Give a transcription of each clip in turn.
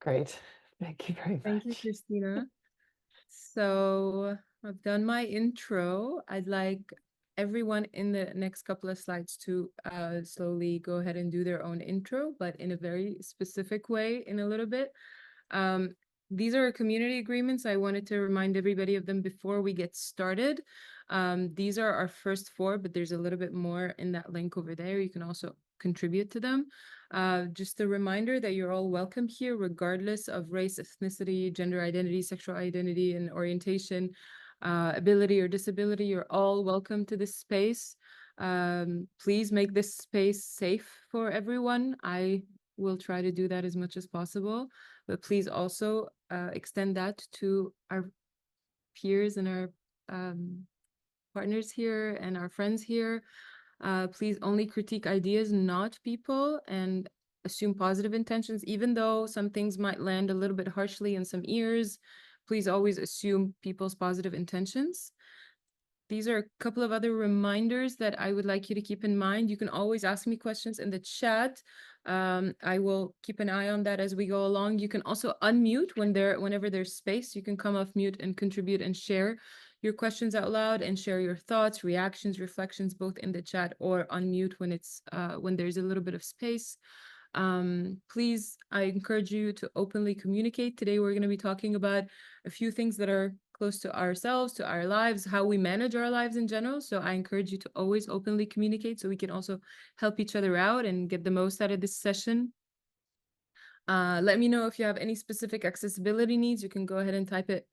Great. Thank you very Thank you, much. Christina. So I've done my intro. I'd like everyone in the next couple of slides to slowly go ahead and do their own intro, but in a very specific way in a little bit. These are community agreements. I wanted to remind everybody of them before we get started. These are our first four, but there's a little bit more in that link over there. You can also contribute to them. Just a reminder that you're all welcome here, regardless of race, ethnicity, gender identity, sexual identity, and orientation, ability or disability. You're all welcome to this space. Please make this space safe for everyone. I will try to do that as much as possible, but please also extend that to our peers and our partners here and our friends here. Please only critique ideas, not people, and assume positive intentions, even though some things might land a little bit harshly in some ears. Please always assume people's positive intentions. These are a couple of other reminders that I would like you to keep in mind. You can always ask me questions in the chat. I will keep an eye on that as we go along. You can also unmute whenever there's space. You can come off mute and contribute and share your questions out loud and share your thoughts, reactions, reflections, both in the chat or unmute when there's a little bit of space. Please, I encourage you to openly communicate. Today, we're going to be talking about a few things that are close to ourselves, to our lives, how we manage our lives in general. So I encourage you to always openly communicate so we can also help each other out and get the most out of this session. Let me know if you have any specific accessibility needs. You can go ahead and type it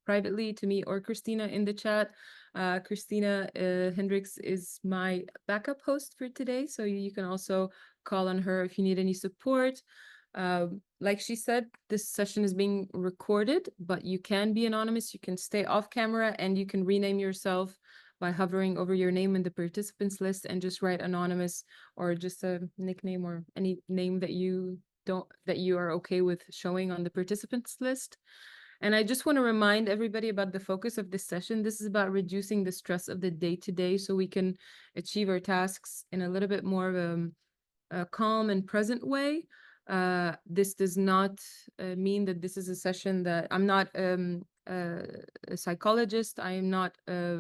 privately to me or Christina in the chat. Christina Hendricks is my backup host for today, so you can also call on her if you need any support. Like she said, this session is being recorded, but you can be anonymous. You can stay off camera and you can rename yourself by hovering over your name in the participants list and just write anonymous or just a nickname or any name that you are okay with showing on the participants list. And I just want to remind everybody about the focus of this session. This is about reducing the stress of the day-to-day so we can achieve our tasks in a little bit more of a calm and present way. This does not mean that this is a session that I'm not a psychologist. I am not a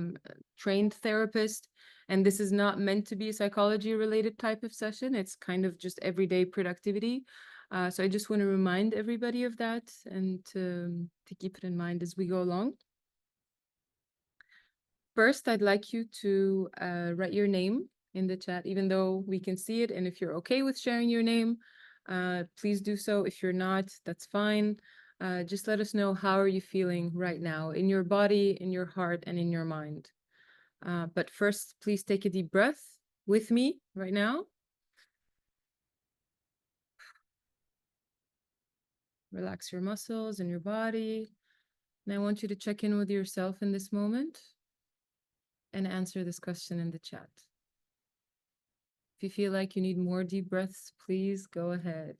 trained therapist, and this is not meant to be a psychology related type of session. It's kind of just everyday productivity. So I just want to remind everybody of that and to keep it in mind as we go along. First, I'd like you to write your name in the chat, even though we can see it. And if you're okay with sharing your name, please do so. If you're not, that's fine. Just let us know, how are you feeling right now in your body, in your heart, and in your mind. But first, please take a deep breath with me right now. Relax your muscles and your body. And I want you to check in with yourself in this moment and answer this question in the chat. If you feel like you need more deep breaths, please go ahead.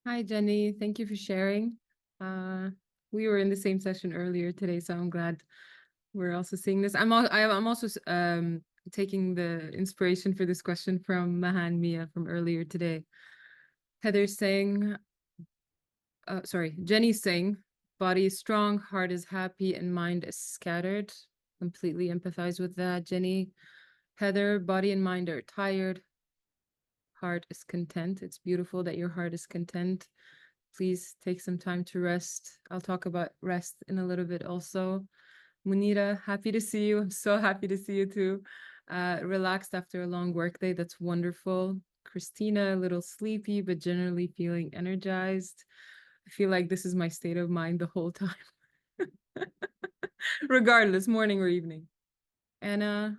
Hi, Jenny. Thank you for sharing. We were in the same session earlier today, so I'm glad we're also seeing this. I'm also taking the inspiration for this question from Mahan Mia from earlier today. Heather's saying, Jenny's saying, body is strong, heart is happy, and mind is scattered. Completely empathize with that, Jenny. Heather, body and mind are tired. Heart is content. It's beautiful that your heart is content. Please take some time to rest. I'll talk about rest in a little bit also. Munira, happy to see you. I'm so happy to see you too. Relaxed after a long workday. That's wonderful. Christina, a little sleepy, but generally feeling energized. I feel like this is my state of mind the whole time. Regardless, morning or evening. Anna,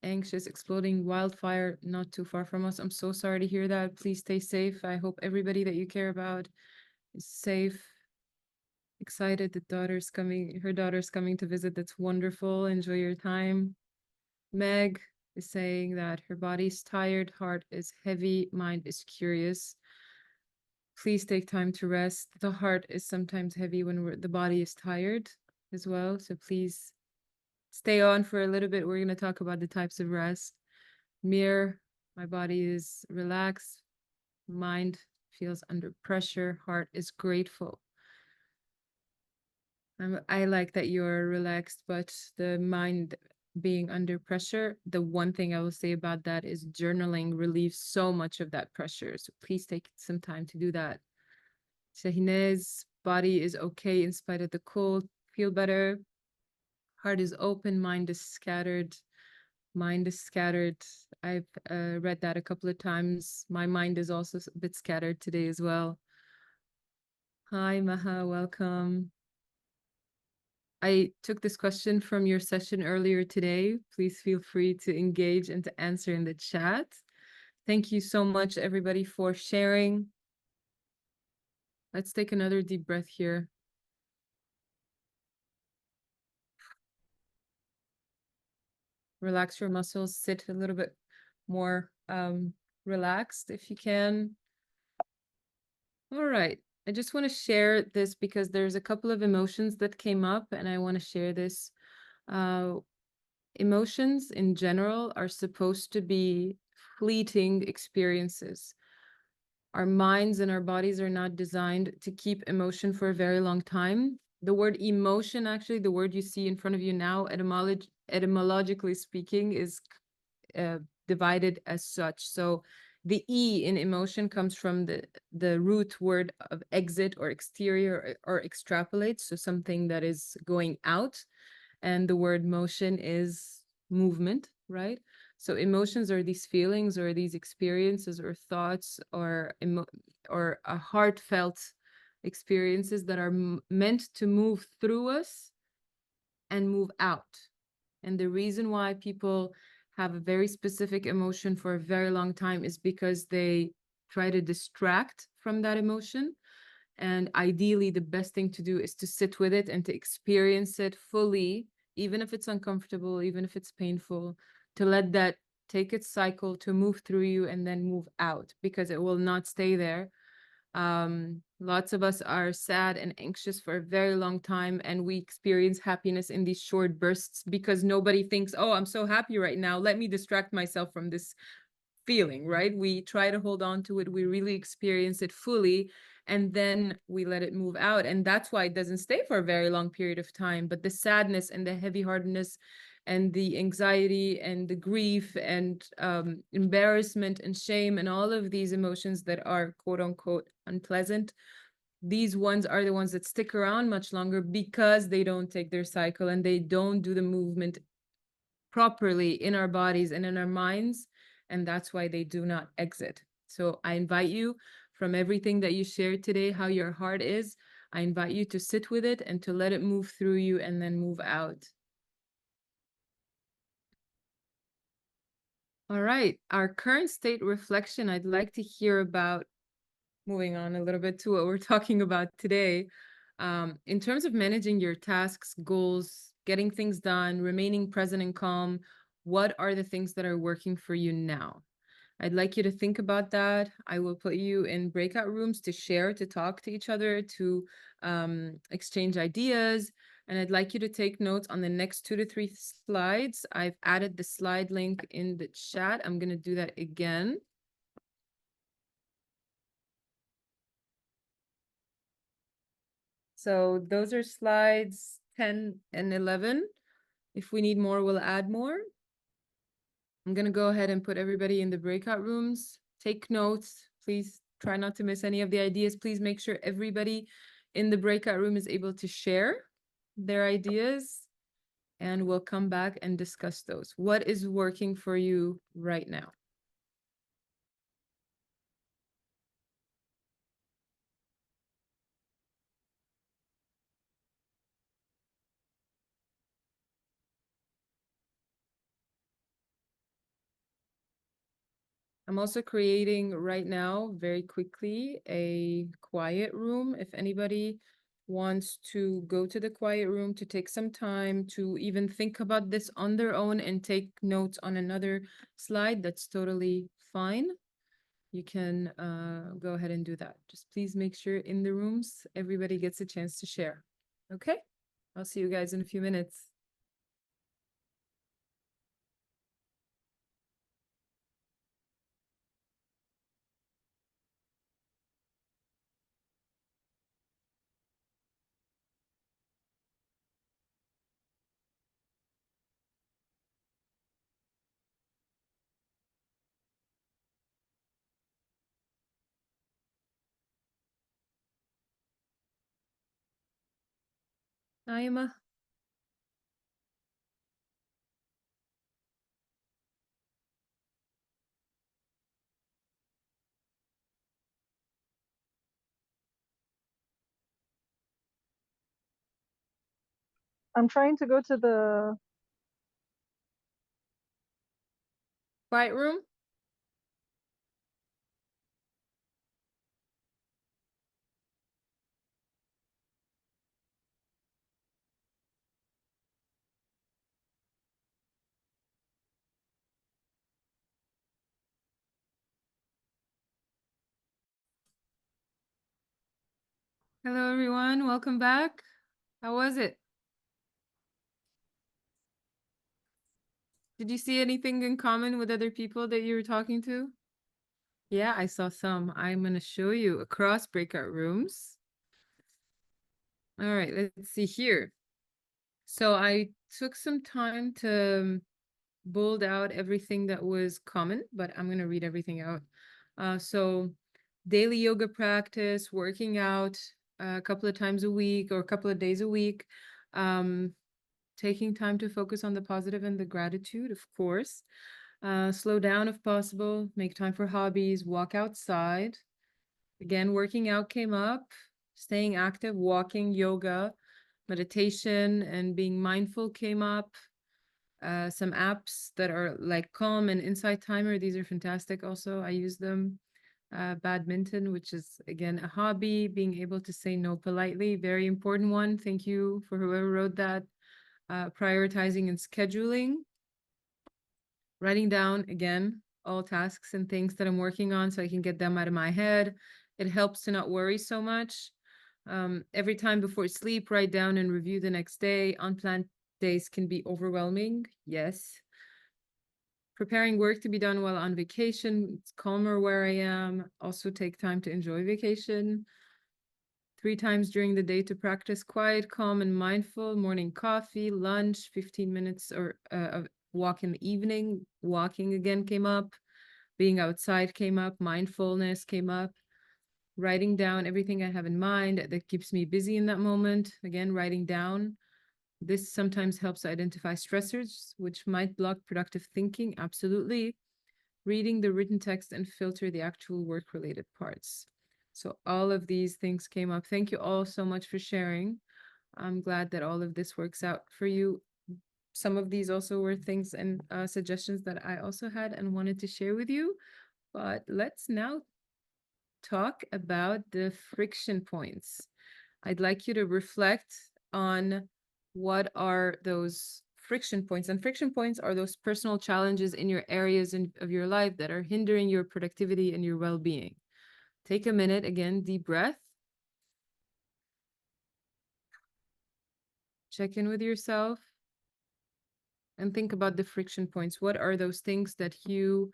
anxious, exploding wildfire not too far from us. I'm so sorry to hear that. Please stay safe. I hope everybody that you care about is safe. Excited that her daughter's coming to visit. That's wonderful. Enjoy your time. Meg is saying that her body's tired, heart is heavy, mind is curious. Please take time to rest. The heart is sometimes heavy when the body is tired as well. So please stay on for a little bit. We're going to talk about the types of rest. Mir, my body is relaxed. Mind feels under pressure. Heart is grateful. I like that you're relaxed, but the mind being under pressure, the one thing I will say about that is journaling relieves so much of that pressure. So please take some time to do that. Shahinez, body is okay in spite of the cold. Feel better. Heart is open, mind is scattered. Mind is scattered. I've read that a couple of times. My mind is also a bit scattered today as well. Hi, Maha, welcome. I took this question from your session earlier today. Please feel free to engage and to answer in the chat. Thank you so much, everybody, for sharing. Let's take another deep breath here. Relax your muscles, sit a little bit more relaxed if you can. All right. I just want to share this because there's a couple of emotions that came up and I want to share this. Emotions in general are supposed to be fleeting experiences. Our minds and our bodies are not designed to keep emotion for a very long time. The word emotion, actually, the word you see in front of you now, etymologically speaking, is divided as such. So the E in emotion comes from the root word of exit or exterior or extrapolate, so something that is going out. And the word motion is movement, right? So emotions are these feelings or these experiences or thoughts or a heartfelt experiences that are meant to move through us and move out. And the reason why people have a very specific emotion for a very long time is because they try to distract from that emotion. And ideally, the best thing to do is to sit with it and to experience it fully, even if it's uncomfortable, even if it's painful, to let that take its cycle, to move through you and then move out, because it will not stay there. Lots of us are sad and anxious for a very long time, and we experience happiness in these short bursts because nobody thinks, oh, I'm so happy right now, let me distract myself from this feeling, right? We try to hold on to it, we really experience it fully, and then we let it move out. And that's why it doesn't stay for a very long period of time. But the sadness and the heavy-heartedness and the anxiety and the grief and embarrassment and shame and all of these emotions that are quote unquote unpleasant, these ones are the ones that stick around much longer because they don't take their cycle and they don't do the movement properly in our bodies and in our minds. And that's why they do not exit. So I invite you, from everything that you shared today, how your heart is, I invite you to sit with it and to let it move through you and then move out. All right, our current state reflection, I'd like to hear about, moving on a little bit to what we're talking about today. In terms of managing your tasks, goals, getting things done, remaining present and calm, what are the things that are working for you now? I'd like you to think about that. I will put you in breakout rooms to share, to talk to each other, to exchange ideas. And I'd like you to take notes on the next 2 to 3 slides. I've added the slide link in the chat. I'm going to do that again. So those are slides 10 and 11. If we need more, we'll add more. I'm going to go ahead and put everybody in the breakout rooms. Take notes. Please try not to miss any of the ideas. Please make sure everybody in the breakout room is able to share their ideas, and we'll come back and discuss those. What is working for you right now? I'm also creating right now, very quickly, a quiet room. If anybody wants to go to the quiet room to take some time to even think about this on their own and take notes on another slide, that's totally fine. You can go ahead and do that. Just please make sure in the rooms, everybody gets a chance to share. Okay? I'll see you guys in a few minutes. Hi, Emma. I'm trying to go to the. Quiet room? Hello, everyone. Welcome back. How was it? Did you see anything in common with other people that you were talking to? Yeah, I saw some. I'm going to show you across breakout rooms. All right, let's see here. So I took some time to bold out everything that was common, but I'm going to read everything out. So daily yoga practice, working out a couple of times a week or a couple of days a week, taking time to focus on the positive and the gratitude, of course. Slow down if possible, make time for hobbies, walk outside. Again, working out came up, staying active, walking, yoga, meditation, and being mindful came up. Some apps that are like Calm and Insight Timer. These are fantastic also. I use them. Badminton, which is again a hobby, being able to say no politely, very important one. Thank you for whoever wrote that. Prioritizing and scheduling. Writing down again all tasks and things that I'm working on so I can get them out of my head. It helps to not worry so much. Every time before sleep, write down and review the next day. Unplanned days can be overwhelming. Yes. Preparing work to be done while on vacation. It's calmer where I am. Also take time to enjoy vacation. 3 times during the day to practice quiet, calm, and mindful. Morning coffee, lunch, 15 minutes or of walk in the evening. Walking again came up. Being outside came up. Mindfulness came up. Writing down everything I have in mind that keeps me busy in that moment. Again, writing down. This sometimes helps identify stressors, which might block productive thinking. Absolutely. Reading the written text and filter the actual work-related parts. So all of these things came up. Thank you all so much for sharing. I'm glad that all of this works out for you. Some of these also were things and suggestions that I also had and wanted to share with you. But let's now talk about the friction points. I'd like you to reflect on what are those friction points. And friction points are those personal challenges in your areas of your life that are hindering your productivity and your well-being. Take a minute, again, deep breath. Check in with yourself and think about the friction points. What are those things that you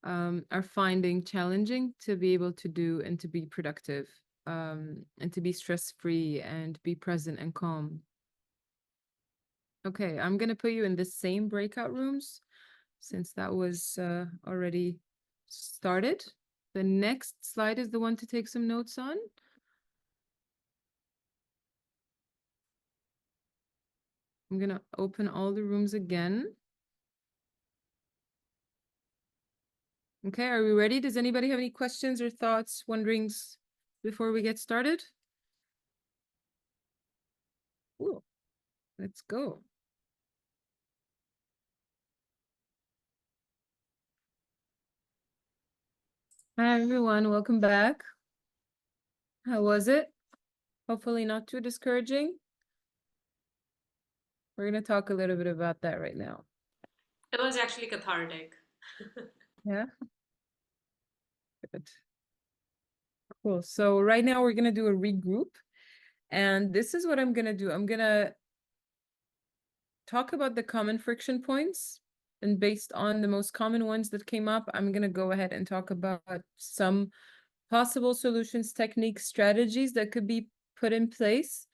are finding challenging to be able to do and to be productive and to be stress-free and be present and calm? Okay, I'm going to put you in the same breakout rooms since that was already started. The next slide is the one to take some notes on. I'm going to open all the rooms again. Okay, are we ready? Does anybody have any questions or thoughts, wonderings before we get started? Cool. Let's go. Hi everyone, welcome back. How was it? Hopefully not too discouraging. We're going to talk a little bit about that right now. It was actually cathartic. Yeah. Good. Cool. So right now we're going to do a regroup. And this is what I'm going to do. I'm going to talk about the common friction points. And based on the most common ones that came up, I'm going to go ahead and talk about some possible solutions, techniques, strategies that could be put in place.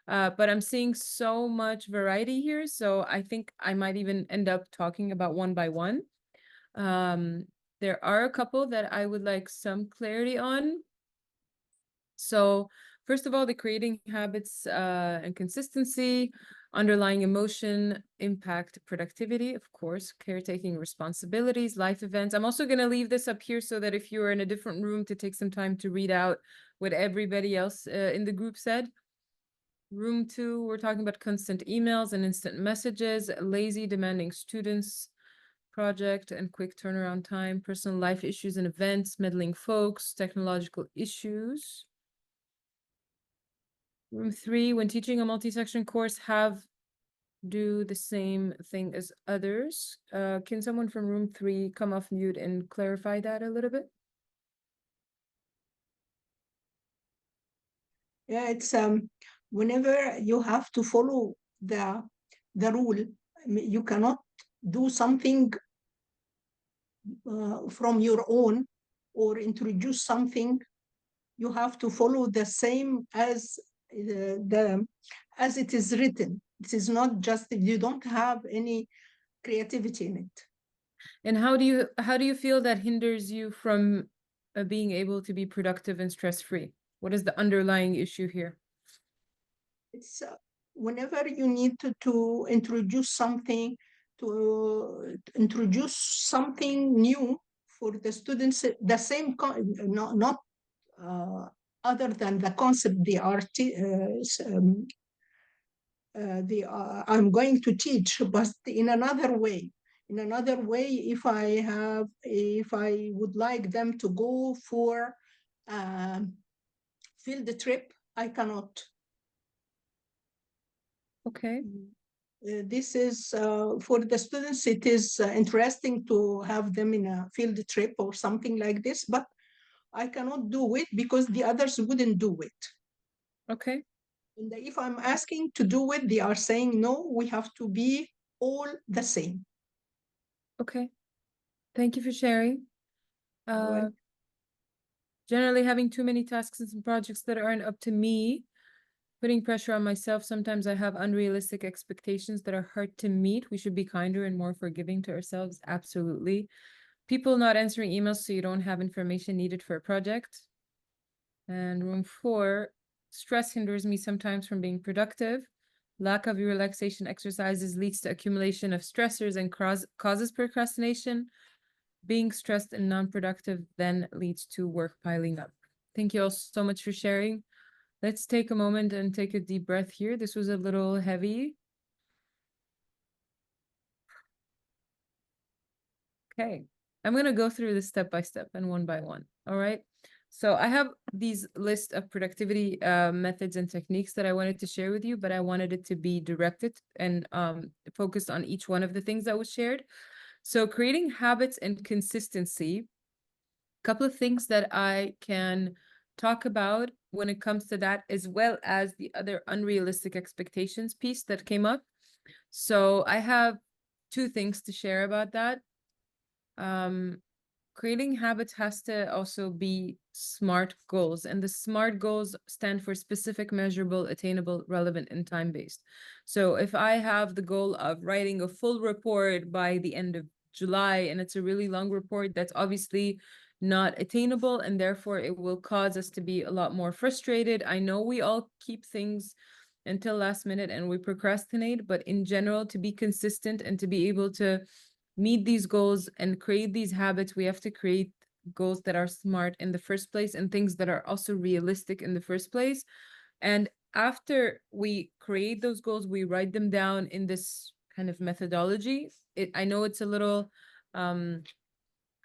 But I'm seeing so much variety here. So I think I might even end up talking about one by one. There are a couple that I would like some clarity on. So first of all, the creating habits and consistency, underlying emotion, impact productivity, of course, caretaking responsibilities, life events. I'm also going to leave this up here so that if you're in a different room to take some time to read out what everybody else in the group said. Room 2, we're talking about constant emails and instant messages, lazy, demanding students, project and quick turnaround time, personal life issues and events, meddling folks, technological issues. Room 3, when teaching a multi-section course, do the same thing as others. Can someone from room 3 come off mute and clarify that a little bit? Yeah, it's whenever you have to follow the rule, you cannot do something from your own or introduce something. You have to follow the same as as it is written. It is not just, you don't have any creativity in it. And how do you feel that hinders you from being able to be productive and stress-free? What is the underlying issue here? It's whenever you need to introduce something, to introduce something new for the students, the same not other than the concept they are I'm going to teach, but in another way. In another way, if I would like them to go for field trip, I cannot. Okay. This is for the students, it is interesting to have them in a field trip or something like this, but I cannot do it because the others wouldn't do it. Okay. And if I'm asking to do it, they are saying, no, we have to be all the same. Okay. Thank you for sharing. Generally having too many tasks and some projects that aren't up to me, putting pressure on myself. Sometimes I have unrealistic expectations that are hard to meet. We should be kinder and more forgiving to ourselves. Absolutely. People not answering emails so you don't have information needed for a project. And room 4, stress hinders me sometimes from being productive. Lack of relaxation exercises leads to accumulation of stressors and causes procrastination. Being stressed and non-productive then leads to work piling up. Thank you all so much for sharing. Let's take a moment and take a deep breath here. This was a little heavy. Okay, I'm going to go through this step by step and one by one. All right. So I have these list of productivity methods and techniques that I wanted to share with you, but I wanted it to be directed and focused on each one of the things that was shared. So creating habits and consistency, a couple of things that I can talk about when it comes to that, as well as the other unrealistic expectations piece that came up. So I have 2 things to share about that. Creating habits has to also be SMART goals, and the SMART goals stand for specific, measurable, attainable, relevant, and time-based. So if I have the goal of writing a full report by the end of July, and it's a really long report, that's obviously not attainable, and therefore it will cause us to be a lot more frustrated. I know we all keep things until last minute and we procrastinate, but in general, to be consistent and to be able to meet these goals and create these habits, we have to create goals that are smart in the first place and things that are also realistic in the first place. And after we create those goals, we write them down in this kind of methodology. I know it's a little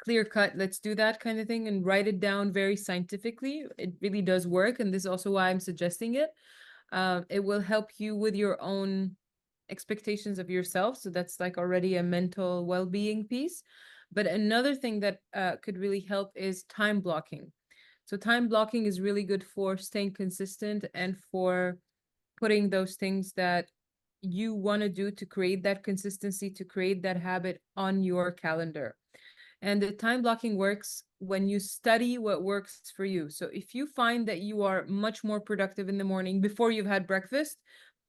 clear cut, let's do that kind of thing and write it down very scientifically. It really does work. And this is also why I'm suggesting it. It will help you with your own expectations of yourself. So that's like already a mental well-being piece. But another thing that could really help is time blocking. So time blocking is really good for staying consistent and for putting those things that you want to do to create that consistency, to create that habit on your calendar. And the time blocking works when you study what works for you. So if you find that you are much more productive in the morning before you've had breakfast,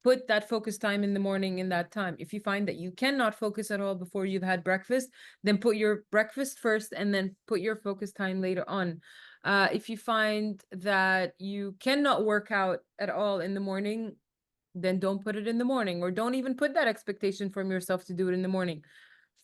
put that focus time in the morning in that time. If you find that you cannot focus at all before you've had breakfast, then put your breakfast first and then put your focus time later on. If you find that you cannot work out at all in the morning, then don't put it in the morning, or don't even put that expectation from yourself to do it in the morning.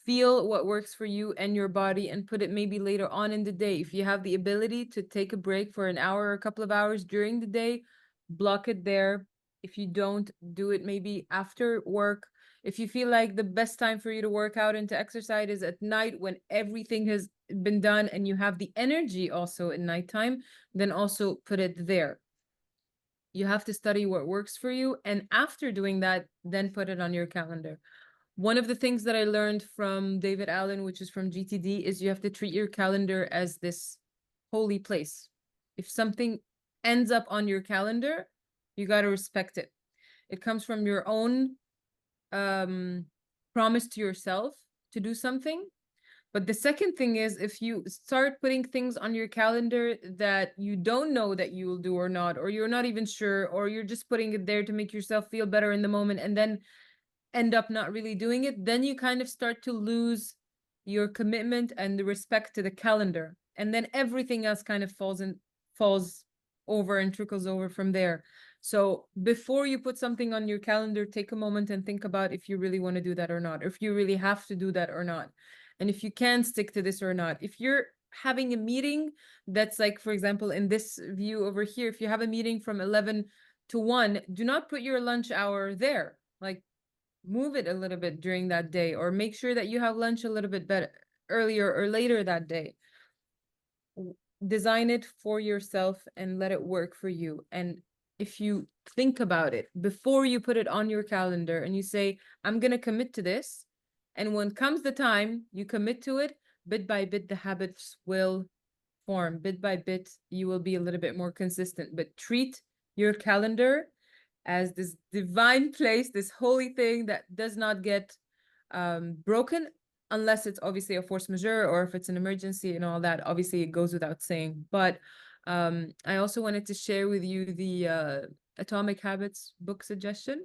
Feel what works for you and your body and put it maybe later on in the day. If you have the ability to take a break for an hour or a couple of hours during the day, block it there. If you don't, do it maybe after work. If you feel like the best time for you to work out and to exercise is at night when everything has been done and you have the energy also at nighttime, then also put it there. You have to study what works for you. And after doing that, then put it on your calendar. One of the things that I learned from David Allen, which is from GTD, is you have to treat your calendar as this holy place. If something ends up on your calendar, you got to respect it. It comes from your own promise to yourself to do something. But the second thing is, if you start putting things on your calendar that you don't know that you will do or not, or you're not even sure, or you're just putting it there to make yourself feel better in the moment, and then end up not really doing it, then you kind of start to lose your commitment and the respect to the calendar. And then everything else kind of falls over and trickles over from there. So before you put something on your calendar, take a moment and think about if you really want to do that or not, or if you really have to do that or not. And if you can stick to this or not. If you're having a meeting that's like, for example, in this view over here, if you have a meeting from 11 to 1, do not put your lunch hour there. Like, move it a little bit during that day, or make sure that you have lunch a little bit better earlier or later that day. Design it for yourself and let it work for you. And if you think about it before you put it on your calendar and you say, I'm going to commit to this, and when comes the time you commit to it, bit by bit the habits will form. Bit by bit you will be a little bit more consistent. But treat your calendar as this divine place, this holy thing that does not get broken, unless it's obviously a force majeure or if it's an emergency and all that. Obviously, it goes without saying. But I also wanted to share with you the Atomic Habits book suggestion.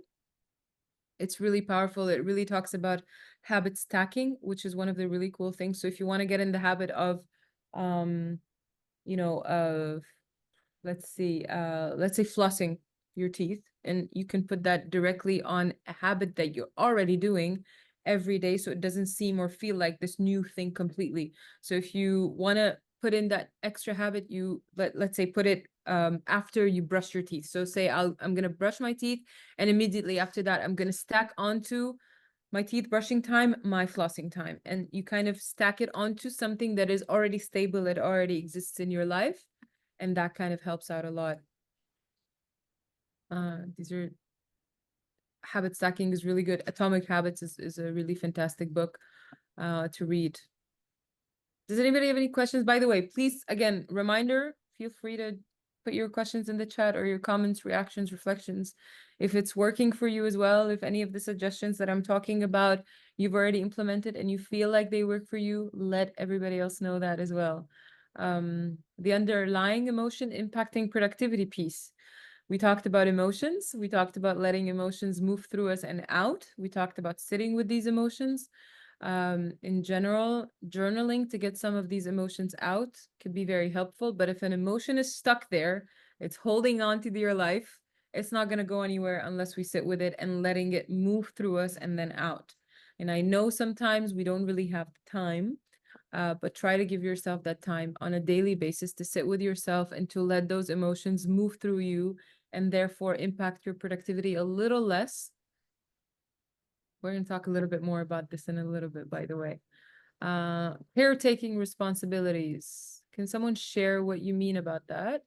It's really powerful. It really talks about habit stacking, which is one of the really cool things. So if you want to get in the habit of, let's say flossing your teeth, and you can put that directly on a habit that you're already doing every day, so it doesn't seem or feel like this new thing completely. So if you want to put in that extra habit, you let's say put it after you brush your teeth. So say I'm going to brush my teeth, and immediately after that I'm going to stack onto my teeth brushing time my flossing time, and you kind of stack it onto something that is already stable, it already exists in your life, and that kind of helps out a lot. These are habit stacking is really good. Atomic Habits is a really fantastic book to read. Does anybody have any questions? By the way, please, again, reminder, feel free to put your questions in the chat, or your comments, reactions, reflections. If it's working for you as well, if any of the suggestions that I'm talking about you've already implemented and you feel like they work for you, let everybody else know that as well. The underlying emotion impacting productivity piece. We talked about emotions. We talked about letting emotions move through us and out. We talked about sitting with these emotions. In general, journaling to get some of these emotions out could be very helpful. But if an emotion is stuck there, it's holding on to your life, it's not going to go anywhere unless we sit with it and letting it move through us and then out. And I know sometimes we don't really have the time, but try to give yourself that time on a daily basis to sit with yourself and to let those emotions move through you and therefore impact your productivity a little less. We're going to talk a little bit more about this in a little bit, by the way. Caretaking responsibilities. Can someone share what you mean about that?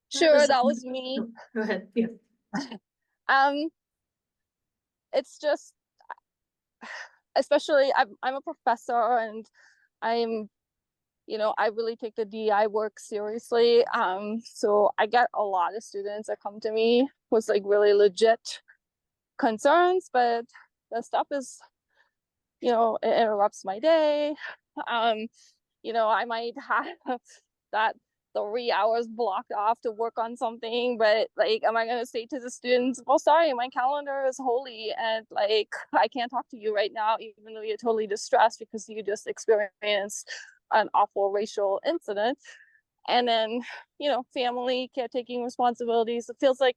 Sure, that was me. Oh, go ahead. Yeah. It's just, especially I'm a professor, and I'm, I really take the DI work seriously. So I get a lot of students that come to me with like really legit concerns, but the stuff is, it interrupts my day. I might have that 3 hours blocked off to work on something, but like, am I going to say to the students, well, sorry, my calendar is holy, and like, I can't talk to you right now, even though you're totally distressed because you just experienced an awful racial incident. And then, family, caretaking responsibilities. It feels like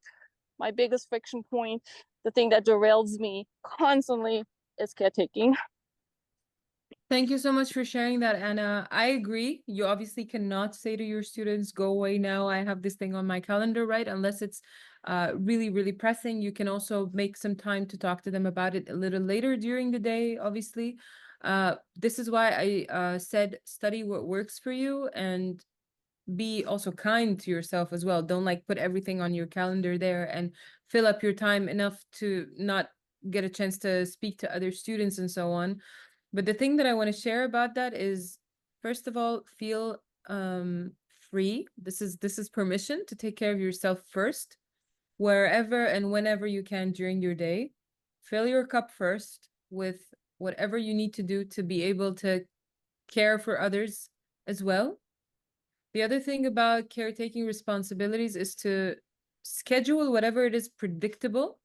my biggest friction point, the thing that derails me constantly, is caretaking. Thank you so much for sharing that, Anna. I agree. You obviously cannot say to your students, go away now, I have this thing on my calendar, right? Unless it's really, really pressing. You can also make some time to talk to them about it a little later during the day, obviously. This is why I said study what works for you, and be also kind to yourself as well. Don't like put everything on your calendar there and fill up your time enough to not get a chance to speak to other students and so on. But the thing that I want to share about that is, first of all, feel free. This is permission to take care of yourself first, wherever and whenever you can during your day. Fill your cup first with whatever you need to do to be able to care for others as well. The other thing about caretaking responsibilities is to schedule whatever it is predictable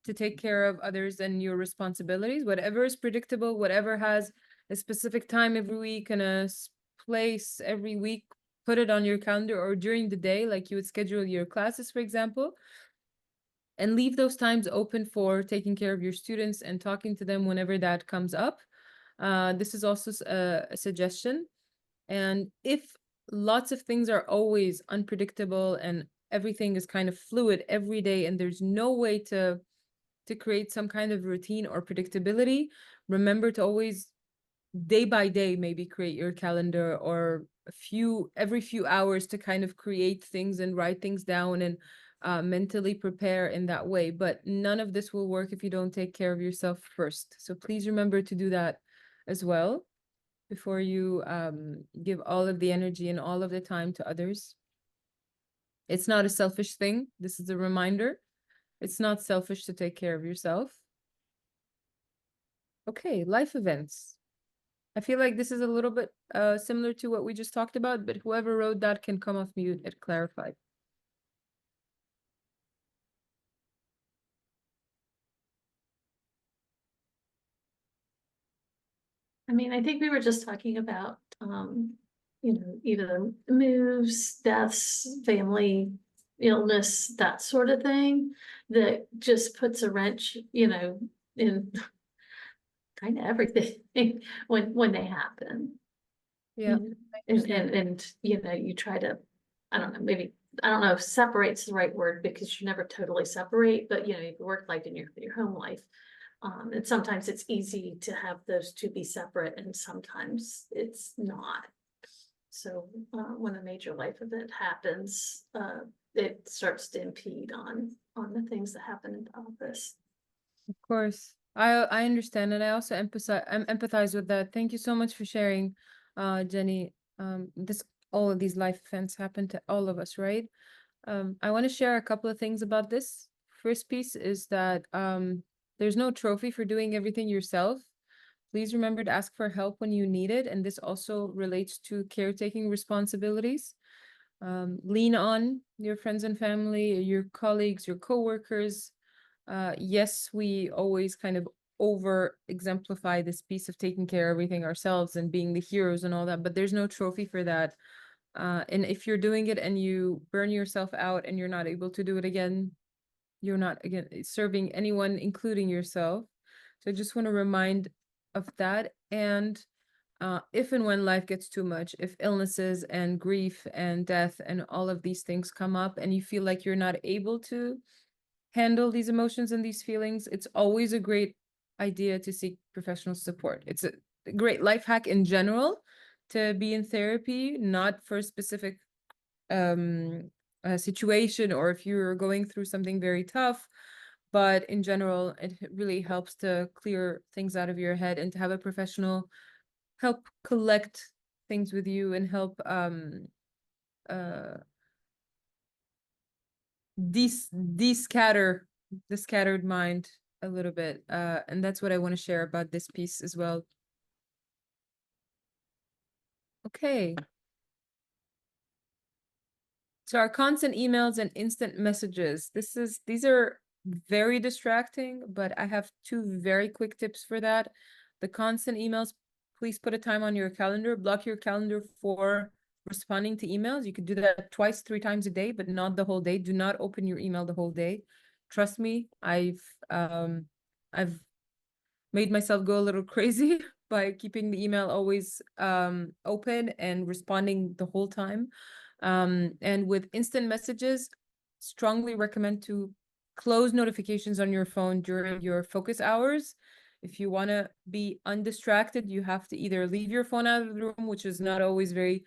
to take care of others and your responsibilities. Whatever is predictable, whatever has a specific time every week and a place every week, put it on your calendar, or during the day, like you would schedule your classes, for example, and leave those times open for taking care of your students and talking to them whenever that comes up. This is also a suggestion. And if lots of things are always unpredictable and everything is kind of fluid every day, and there's no way to create some kind of routine or predictability, remember to always, day by day, maybe create your calendar, or every few hours, to kind of create things and write things down and mentally prepare in that way. But none of this will work if you don't take care of yourself first. So please remember to do that as well before you give all of the energy and all of the time to others. It's not a selfish thing. This is a reminder. It's not selfish to take care of yourself. Okay, life events. I feel like this is a little bit similar to what we just talked about, but whoever wrote that can come off mute and clarify. I mean, I think we were just talking about, either moves, deaths, family illness, that sort of thing, that just puts a wrench, in kind of everything when they happen. Yeah. And you try to, I don't know, maybe, I don't know if separate's the right word, because you never totally separate, but your work life and your home life. And sometimes it's easy to have those two be separate, and sometimes it's not. So when a major life event happens, it starts to impede on the things that happen in the office. Of course. I understand, and I also empathize with that. Thank you so much for sharing, Jenny. All of these life events happen to all of us, right? I want to share a couple of things about this. First piece is that there's no trophy for doing everything yourself. Please remember to ask for help when you need it, and this also relates to caretaking responsibilities. Lean on your friends and family, your colleagues, your coworkers. Yes, we always kind of over exemplify this piece of taking care of everything ourselves and being the heroes and all that, but there's no trophy for that. And if you're doing it and you burn yourself out and you're not able to do it again, you're not again serving anyone, including yourself. So I just want to remind of that. And if and when life gets too much, if illnesses and grief and death and all of these things come up and you feel like you're not able to handle these emotions and these feelings, it's always a great idea to seek professional support. It's a great life hack in general to be in therapy, not for a specific situation or if you're going through something very tough, but in general, it really helps to clear things out of your head and to have a professional help collect things with you and help descatter the scattered mind a little bit. And that's what I want to share about this piece as well. Okay. So our constant emails and instant messages. These are very distracting, but I have two very quick tips for that. The constant emails, please put a time on your calendar, block your calendar for responding to emails. You could do that twice, 3 times a day, but not the whole day. Do not open your email the whole day. Trust me, I've made myself go a little crazy by keeping the email always open and responding the whole time. And with instant messages, strongly recommend to close notifications on your phone during your focus hours. If you want to be undistracted, you have to either leave your phone out of the room, which is not always a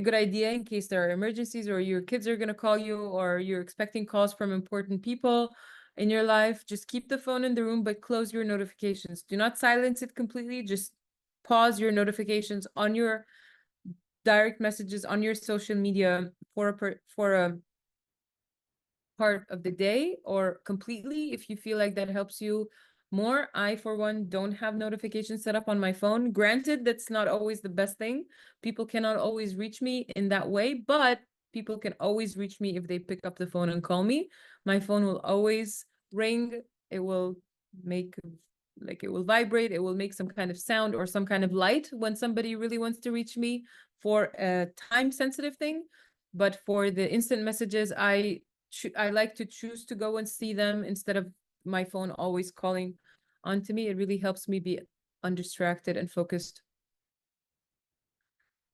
good idea in case there are emergencies or your kids are going to call you or you're expecting calls from important people in your life. Just keep the phone in the room, but close your notifications. Do not silence it completely. Just pause your notifications on your direct messages on your social media for a part of the day or completely if you feel like that helps you more. I, for one, don't have notifications set up on my phone. Granted, that's not always the best thing. People cannot always reach me in that way, but people can always reach me if they pick up the phone and call me. My phone will always ring. It will make it will vibrate. It will make some kind of sound or some kind of light when somebody really wants to reach me for a time sensitive thing. But for the instant messages, I like to choose to go and see them instead of my phone always calling onto me. It really helps me be undistracted and focused.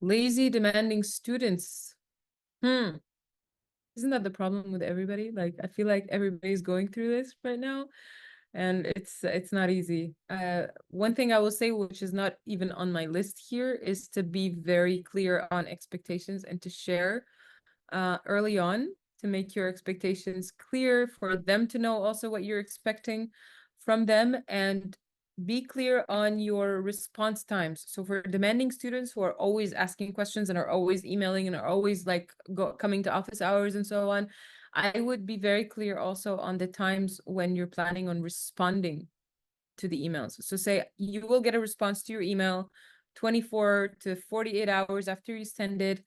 Lazy, demanding students. Isn't that the problem with everybody? Like, I feel like everybody's going through this right now, and it's not easy. One thing I will say, which is not even on my list here, is to be very clear on expectations and to share early on, to make your expectations clear, for them to know also what you're expecting from them, and be clear on your response times. So for demanding students who are always asking questions and are always emailing and are always like coming to office hours and so on, I would be very clear also on the times when you're planning on responding to the emails. So say you will get a response to your email 24 to 48 hours after you send it.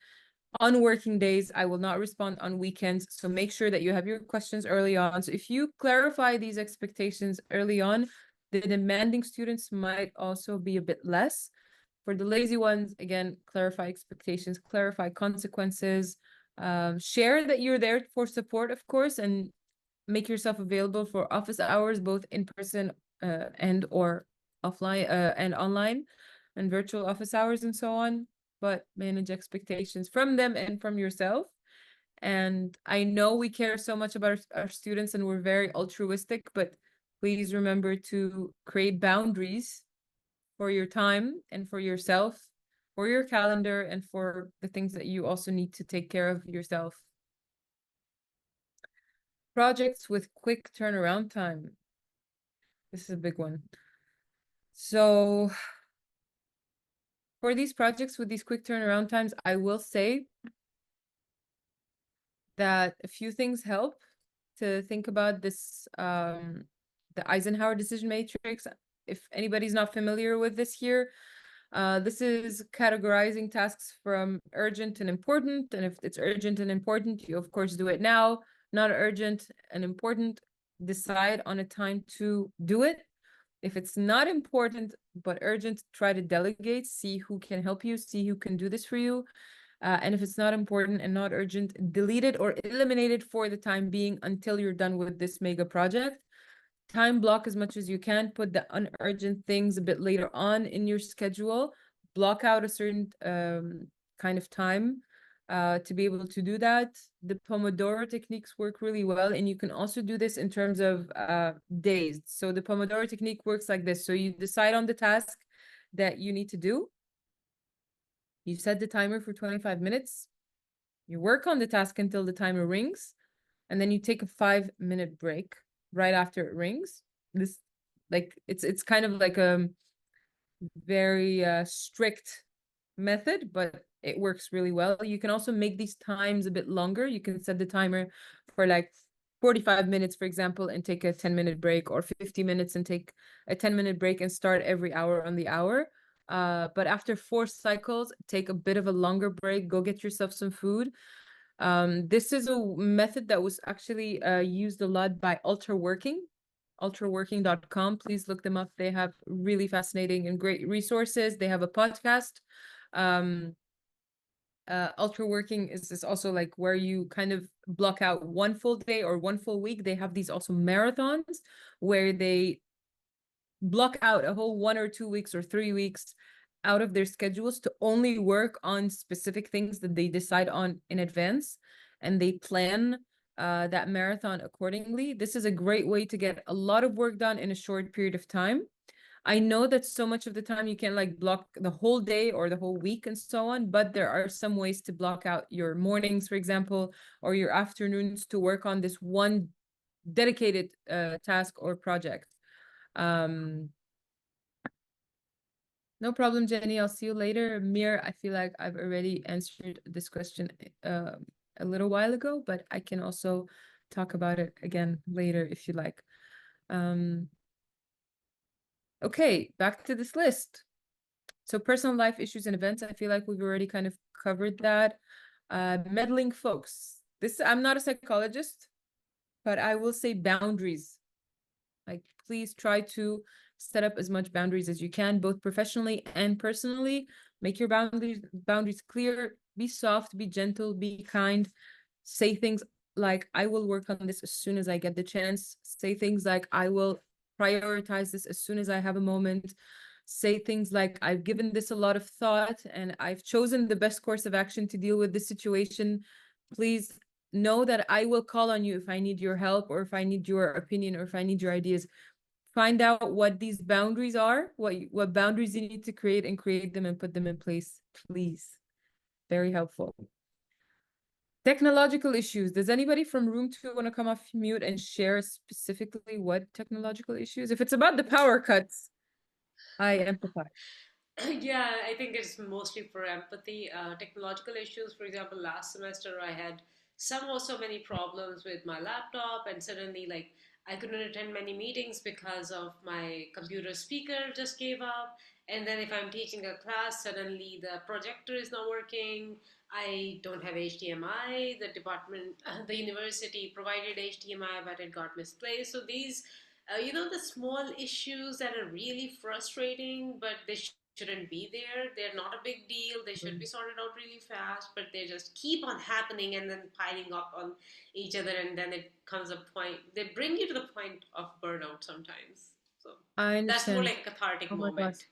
On working days, I will not respond on weekends. So make sure that you have your questions early on. So if you clarify these expectations early on, the demanding students might also be a bit less. For the lazy ones, again, clarify expectations, clarify consequences, share that you're there for support, of course, and make yourself available for office hours, both in person and or offline and online, and virtual office hours and so on. But manage expectations from them and from yourself. And I know we care so much about our students and we're very altruistic, but please remember to create boundaries for your time and for yourself, for your calendar, and for the things that you also need to take care of yourself. Projects with quick turnaround time. This is a big one. So for these projects with these quick turnaround times, I will say that a few things help to think about this, the Eisenhower decision matrix. If anybody's not familiar with this here, this is categorizing tasks from urgent and important. And if it's urgent and important, you of course do it now. Not urgent and important, decide on a time to do it. If it's not important but urgent, try to delegate, see who can help you, see who can do this for you. And if it's not important and not urgent, delete it or eliminate it for the time being until you're done with this mega project. Time block as much as you can. Put the unurgent things a bit later on in your schedule. Block out a certain kind of time to be able to do that. The Pomodoro techniques work really well, and you can also do this in terms of days. So the Pomodoro technique works like this. So you decide on the task that you need to do. You set the timer for 25 minutes. You work on the task until the timer rings, and then you take a 5-minute break right after it rings. This, like, it's kind of like a very strict method, but it works really well. You can also make these times a bit longer. You can set the timer for like 45 minutes, for example, and take a 10-minute break, or 50 minutes and take a 10-minute break, and start every hour on the hour. But after 4 cycles, take a bit of a longer break, go get yourself some food. This is a method that was actually used a lot by ultraworking.com. Please look them up. They have really fascinating and great resources. They have a podcast. Ultraworking is also like where you kind of block out one full day or one full week. They have these also marathons where they block out a whole 1 or 2 weeks or 3 weeks out of their schedules to only work on specific things that they decide on in advance, and they plan that marathon accordingly. This is a great way to get a lot of work done in a short period of time. I know that so much of the time you can like block the whole day or the whole week and so on, but there are some ways to block out your mornings, for example, or your afternoons to work on this one dedicated task or project. No problem, Jenny. I'll see you later. Mir, I feel like I've already answered this question a little while ago, but I can also talk about it again later if you like. Okay, back to this list. So personal life issues and events, I feel like we've already kind of covered that. Meddling folks. I'm not a psychologist, but I will say boundaries. Like, please try to set up as much boundaries as you can, both professionally and personally. Make your boundaries clear. Be soft, be gentle, be kind. Say things like, I will work on this as soon as I get the chance. Say things like, I will prioritize this as soon as I have a moment. Say things like, I've given this a lot of thought and I've chosen the best course of action to deal with this situation. Please know that I will call on you if I need your help, or if I need your opinion, or if I need your ideas. Find out what these boundaries are, what boundaries you need to create, and create them and put them in place, please. Very helpful. Technological issues. Does anybody from room 2 want to come off mute and share specifically what technological issues? If it's about the power cuts, I empathize. Yeah, I think it's mostly for empathy. Technological issues, for example, last semester I had so many problems with my laptop, and suddenly like I couldn't attend many meetings because of my computer speaker just gave up. And then if I'm teaching a class, suddenly the projector is not working. I don't have HDMI. The department, the university provided HDMI, but it got misplaced. So these the small issues that are really frustrating, but they shouldn't be there. They're not a big deal. They should be sorted out really fast, but they just keep on happening and then piling up on each other. And then it comes a point, they bring you to the point of burnout sometimes. So I understand. that's more like a cathartic moment.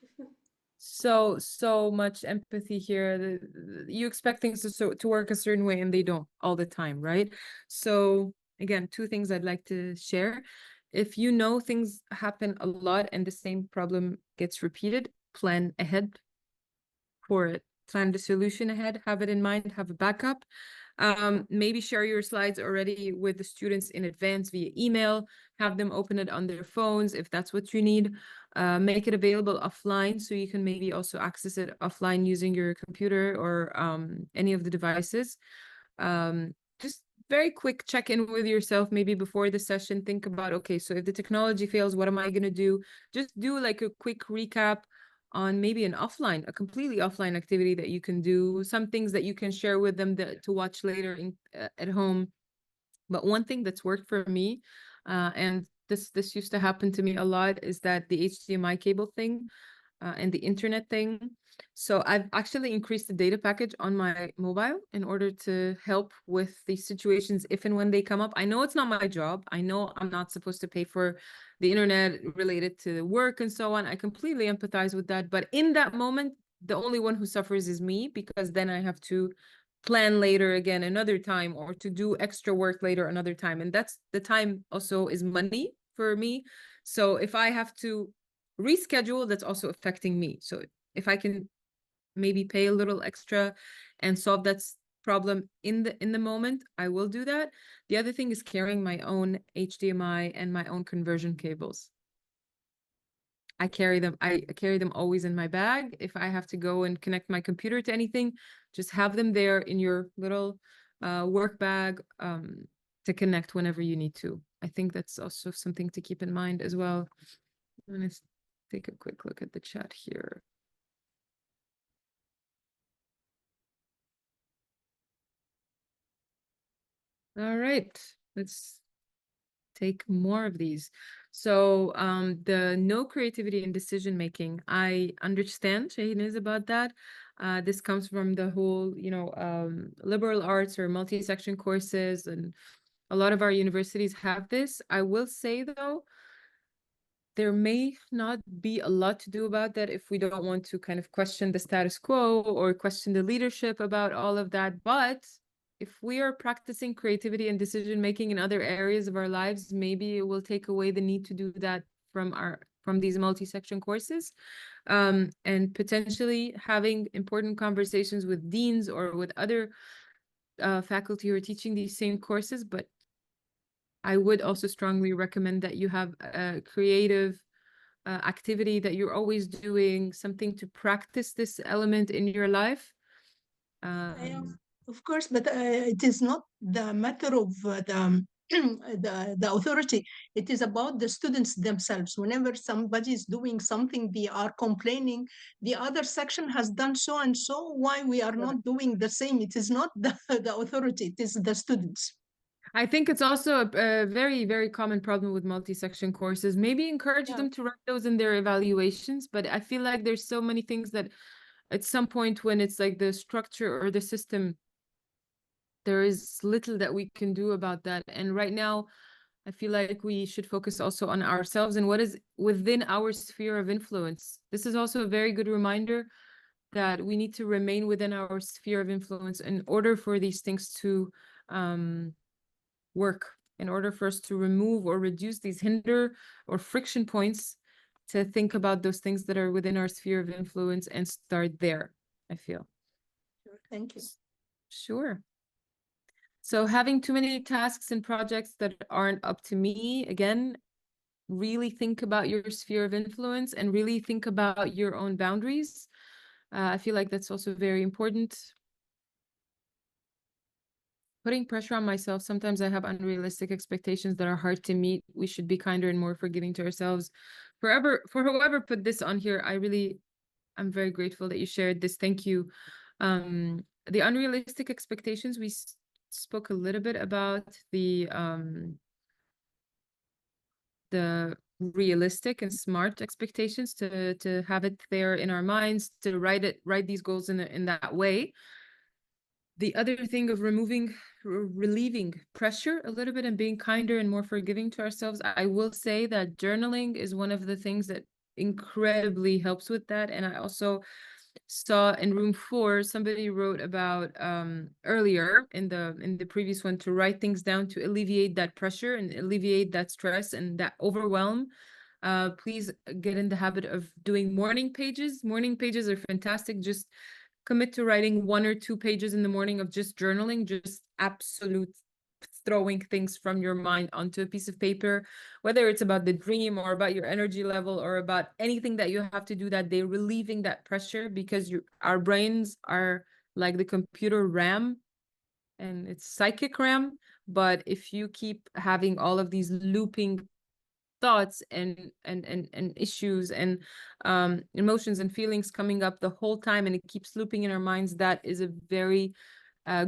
So much empathy here. You expect things to work a certain way and they don't all the time, right? So again, 2 things I'd like to share. If you know things happen a lot and the same problem gets repeated, plan ahead for it. Plan the solution ahead, have it in mind, have a backup. Maybe share your slides already with the students in advance via email, have them open it on their phones if that's what you need. Make it available offline so you can maybe also access it offline using your computer or any of the devices. Just very quick check-in with yourself, maybe before the session. Think about, okay, so if the technology fails, what am I going to do? Just do like a quick recap on maybe a completely offline activity that you can do, some things that you can share with them to watch later at home. But one thing that's worked for me, and this used to happen to me a lot, is that the HDMI cable thing and the internet thing. So I've actually increased the data package on my mobile in order to help with these situations if and when they come up. I know it's not my job. I know I'm not supposed to pay for the internet related to work and so on. I completely empathize with that. But in that moment, the only one who suffers is me, because then I have to plan later again another time, or to do extra work later another time. And that's the time also is money for me. So if I have to reschedule, that's also affecting me. So if I can maybe pay a little extra and solve that problem in the moment, I will do that. The other thing is carrying my own HDMI and my own conversion cables. I carry them always in my bag. If I have to go and connect my computer to anything, just have them there in your little work bag to connect whenever you need to. I think that's also something to keep in mind as well. I'm gonna take a quick look at the chat here. All right, let's take more of these. So the no creativity in decision making, I understand Shahinaz about that. This comes from the whole, liberal arts or multi-section courses, and a lot of our universities have this. I will say though, there may not be a lot to do about that if we don't want to kind of question the status quo or question the leadership about all of that. But if we are practicing creativity and decision making in other areas of our lives, maybe it will take away the need to do that from these multi-section courses, and potentially having important conversations with deans or with other faculty who are teaching these same courses. But I would also strongly recommend that you have a creative activity that you're always doing, something to practice this element in your life. Of course, but it is not the matter of the authority. It is about the students themselves. Whenever somebody is doing something, they are complaining, the other section has done so and so, why we are not doing the same? It is not the authority, it is the students. I think it's also a very, very common problem with multi-section courses. Maybe encourage them to write those in their evaluations, but I feel like there's so many things that at some point when it's like the structure or the system, there is little that we can do about that. And right now, I feel like we should focus also on ourselves and what is within our sphere of influence. This is also a very good reminder that we need to remain within our sphere of influence in order for these things to work, in order for us to remove or reduce these hinder or friction points, to think about those things that are within our sphere of influence and start there, I feel. Thank you. Sure. So having too many tasks and projects that aren't up to me, again, really think about your sphere of influence and really think about your own boundaries. I feel like that's also very important. Putting pressure on myself. Sometimes I have unrealistic expectations that are hard to meet. We should be kinder and more forgiving to ourselves. For whoever put this on here, I'm very grateful that you shared this. Thank you. The unrealistic expectations, we spoke a little bit about the realistic and smart expectations, to have it there in our minds, to write these goals in that way. The other thing of relieving pressure a little bit and being kinder and more forgiving to ourselves. I will say that journaling is one of the things that incredibly helps with that. And I also saw in room 4, somebody wrote about earlier in the previous one, to write things down to alleviate that pressure and alleviate that stress and that overwhelm. Please get in the habit of doing morning pages. Morning pages are fantastic. Just commit to writing 1 or 2 pages in the morning of just journaling, just absolute throwing things from your mind onto a piece of paper, whether it's about the dream or about your energy level or about anything that you have to do that day, relieving that pressure, because our brains are like the computer RAM, and it's psychic RAM. But if you keep having all of these looping thoughts and issues and emotions and feelings coming up the whole time, and it keeps looping in our minds, that is a very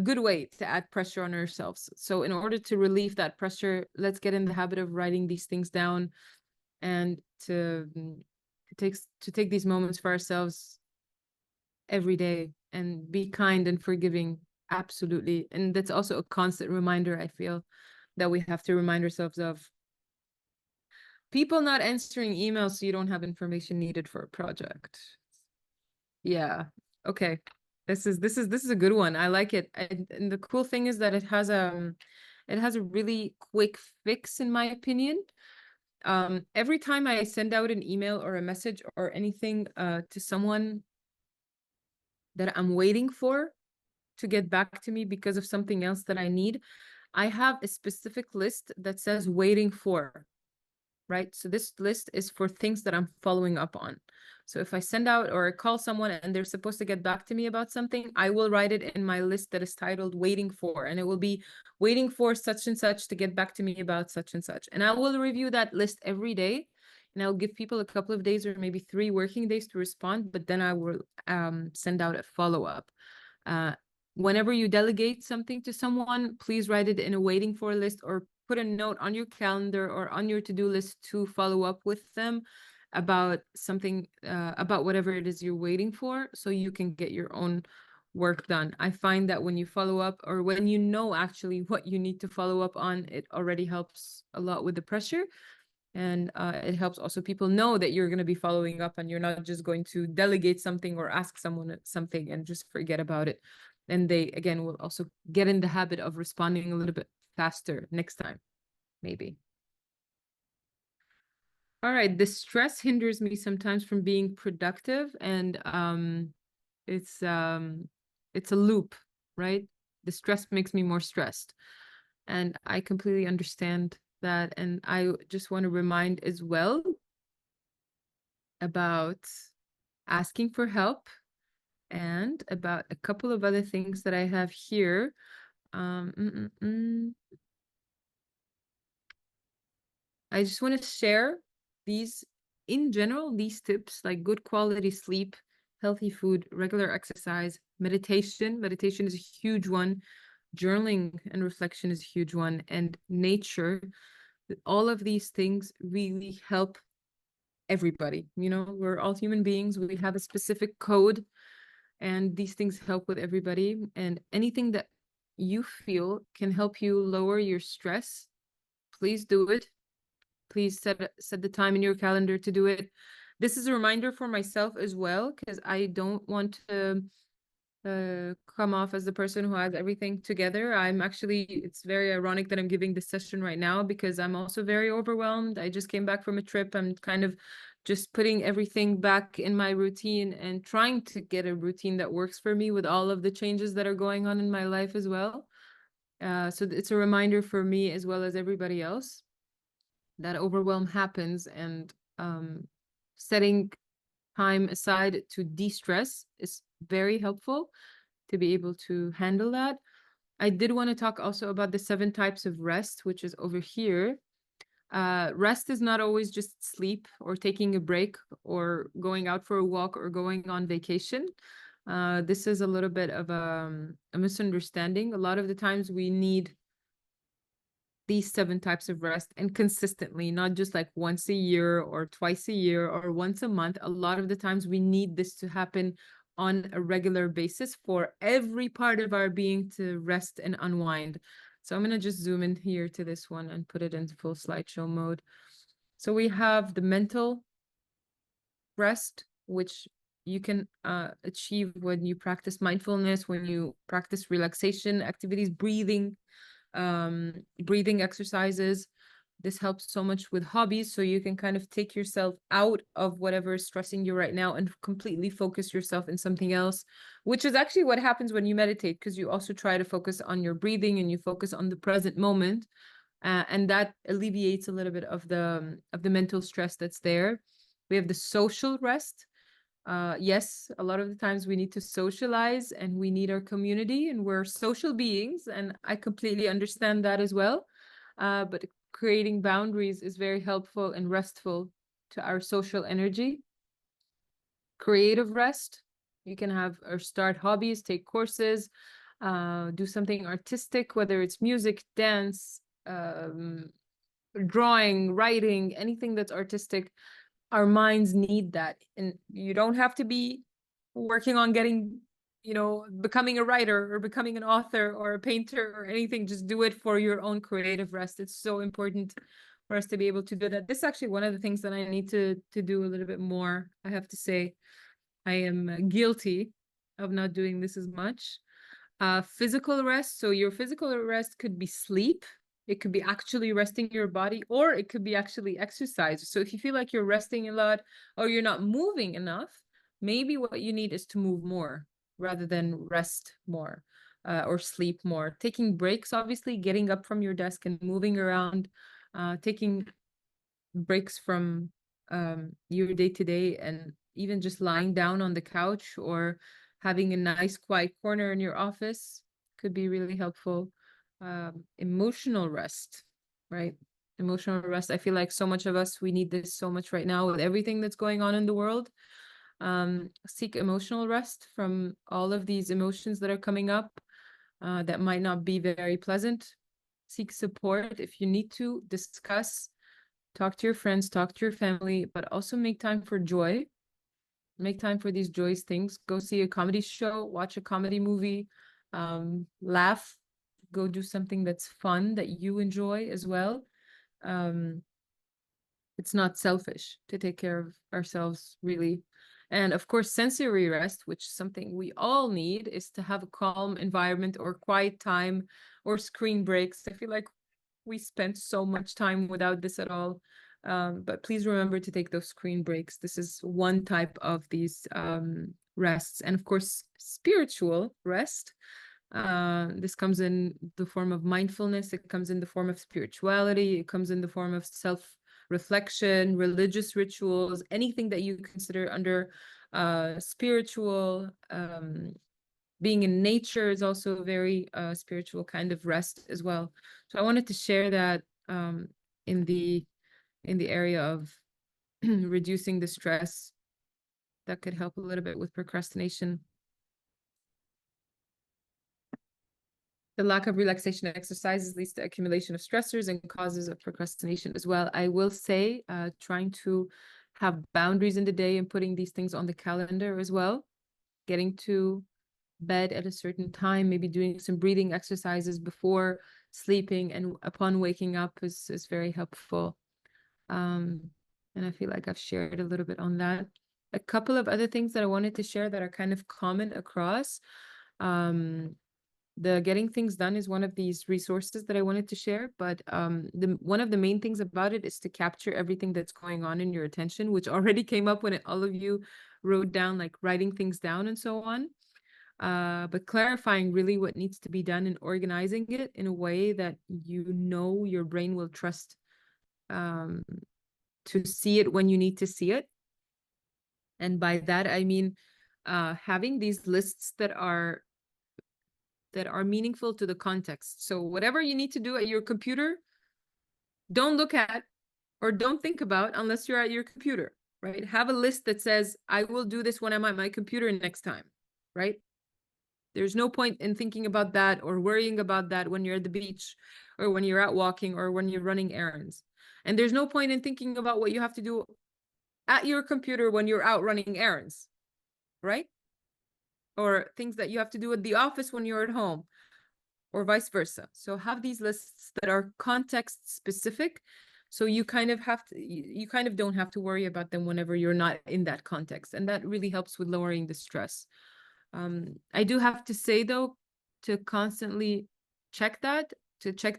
good way to add pressure on ourselves. So in order to relieve that pressure, let's get in the habit of writing these things down, and to take these moments for ourselves every day and be kind and forgiving. Absolutely. And that's also a constant reminder, I feel, that we have to remind ourselves of. People not answering emails so you don't have information needed for a project. Yeah. Okay. This is a good one. I like it. And the cool thing is that it has a really quick fix, in my opinion. Every time I send out an email or a message or anything to someone that I'm waiting for to get back to me because of something else that I need, I have a specific list that says waiting for, right? So this list is for things that I'm following up on. So if I send out or call someone and they're supposed to get back to me about something, I will write it in my list that is titled waiting for, and it will be waiting for such and such to get back to me about such and such. And I will review that list every day, and I'll give people a couple of days or maybe 3 working days to respond, but then I will send out a follow-up. Whenever you delegate something to someone, please write it in a waiting for list, or put a note on your calendar or on your to-do list to follow up with them about something, about whatever it is you're waiting for, so you can get your own work done. I find that when you follow up, or when you know actually what you need to follow up on, it already helps a lot with the pressure. And it helps also people know that you're going to be following up and you're not just going to delegate something or ask someone something and just forget about it. And they, again, will also get in the habit of responding a little bit faster next time, maybe. All right, the stress hinders me sometimes from being productive, and it's a loop, right? The stress makes me more stressed, and I completely understand that. And I just want to remind as well about asking for help and about a couple of other things that I have here. I just want to share these, in general, these tips, like good quality sleep, healthy food, regular exercise, meditation. Meditation is a huge one. Journaling and reflection is a huge one. And nature. All of these things really help everybody. You know, we're all human beings. We have a specific code, and these things help with everybody. And anything that you feel can help you lower your stress, please do it. Please set the time in your calendar to do it. This is a reminder for myself as well, because I don't want to come off as the person who has everything together. I'm actually, it's very ironic that I'm giving this session right now, because I'm also very overwhelmed. I just came back from a trip. I'm kind of just putting everything back in my routine and trying to get a routine that works for me with all of the changes that are going on in my life as well. So it's a reminder for me as well as everybody else that overwhelm happens, and setting time aside to de-stress is very helpful to be able to handle that. I did want to talk also about the 7 types of rest, which is over here. Rest is not always just sleep or taking a break or going out for a walk or going on vacation. This is a little bit of a misunderstanding. A lot of the times we need these 7 types of rest, and consistently, not just like once a year or twice a year or once a month. A lot of the times we need this to happen on a regular basis for every part of our being to rest and unwind. So I'm going to just zoom in here to this one and put it into full slideshow mode. So we have the mental rest, which you can achieve when you practice mindfulness, when you practice relaxation activities, breathing exercises. This helps so much with hobbies, so you can kind of take yourself out of whatever is stressing you right now and completely focus yourself in something else, which is actually what happens when you meditate, because you also try to focus on your breathing and you focus on the present moment, and that alleviates a little bit of the mental stress that's there. We have the social rest. Yes, a lot of the times we need to socialize and we need our community, and we're social beings, and I completely understand that as well. But creating boundaries is very helpful and restful to our social energy. Creative rest. You can have or start hobbies, take courses, do something artistic, whether it's music, dance, drawing, writing, anything that's artistic. Our minds need that. And you don't have to be working on getting, you know, becoming a writer or becoming an author or a painter or anything. Just do it for your own creative rest. It's so important for us to be able to do that. This is actually one of the things that I need to do a little bit more. I have to say, I am guilty of not doing this as much. Physical rest. So your physical rest could be sleep. It could be actually resting your body, or it could be actually exercise. So if you feel like you're resting a lot or you're not moving enough, maybe what you need is to move more rather than rest more, or sleep more. Taking breaks, obviously, getting up from your desk and moving around, taking breaks from your day-to-day, and even just lying down on the couch or having a nice quiet corner in your office could be really helpful. Emotional rest, right? Emotional rest. I feel like so much of us, we need this so much right now with everything that's going on in the world. Seek emotional rest from all of these emotions that are coming up that might not be very pleasant. Seek support if you need to. Discuss, talk to your friends, talk to your family, but also make time for joy. Make time for these joyous things. Go see a comedy show, watch a comedy movie, laugh, go do something that's fun that you enjoy as well. It's not selfish to take care of ourselves, really. And of course, sensory rest, which is something we all need, is to have a calm environment or quiet time or screen breaks. I feel like we spent so much time without this at all. But please remember to take those screen breaks. This is one type of these rests. And of course, spiritual rest. This comes in the form of mindfulness. It comes in the form of spirituality. It comes in the form of self-reflection, religious rituals, anything that you consider under spiritual. Being in nature is also a very spiritual kind of rest as well. So I wanted to share that in the area of reducing the stress that could help a little bit with procrastination. The lack of relaxation exercises leads to accumulation of stressors and causes of procrastination as well. I will say, trying to have boundaries in the day and putting these things on the calendar as well. Getting to bed at a certain time, maybe doing some breathing exercises before sleeping and upon waking up is very helpful. And I feel like I've shared a little bit on that. A couple of other things that I wanted to share that are kind of common across. The Getting Things Done is one of these resources that I wanted to share, but one of the main things about it is to capture everything that's going on in your attention, which already came up when all of you wrote down, like writing things down and so on. But clarifying really what needs to be done and organizing it in a way that your brain will trust to see it when you need to see it. And by that, I mean having these lists that are meaningful to the context. So whatever you need to do at your computer, don't look at or don't think about unless you're at your computer, right? Have a list that says, I will do this when I'm at my computer next time, right? There's no point in thinking about that or worrying about that when you're at the beach or when you're out walking or when you're running errands. And there's no point in thinking about what you have to do at your computer when you're out running errands, right? Or things that you have to do at the office when you're at home, or vice versa. So have these lists that are context specific. So you kind of don't have to worry about them whenever you're not in that context. And that really helps with lowering the stress. I do have to say, though, to constantly check